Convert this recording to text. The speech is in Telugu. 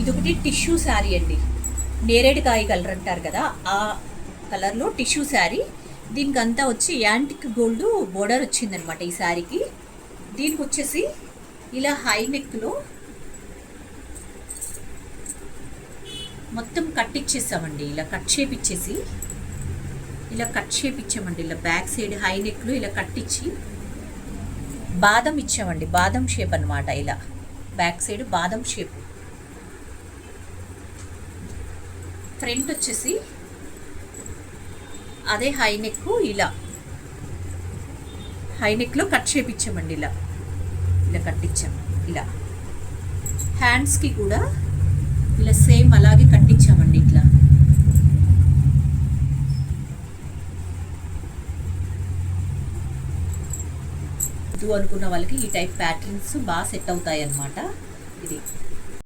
ఇదొకటి టిష్యూ శారీ అండి, నేరేడుకాయ కలర్ అంటారు కదా, ఆ కలర్లో టిష్యూ శారీ. దీనికి అంతా వచ్చి యాంటిక్ గోల్డ్ బోర్డర్ వచ్చిందనమాట ఈ శారీకి. దీనికి వచ్చేసి ఇలా హై నెక్లో మొత్తం కట్ ఇచ్చేసామండి, ఇలా కట్ చేపిచ్చేసి ఇలా బ్యాక్ సైడ్ హై నెక్లో ఇలా కట్ ఇచ్చి బాదం ఇచ్చామండి, బాదం షేప్ అనమాట. ఇలా బ్యాక్ సైడ్ బాదం షేప్. ఫ్రంట్ వచ్చేసి అదే హై నెక్, ఇలా హై నెక్లో కట్ చేపించామండి, ఇలా కట్ ఇచ్చాము. ఇలా హ్యాండ్స్కి కూడా ఇలా సేమ్ అలాగే కట్టించామండి. ఇట్లా అనుకున్న వాళ్ళకి ఈ టైప్ ప్యాటర్న్స్ బాగా సెట్ అవుతాయి అన్నమాట. ఇది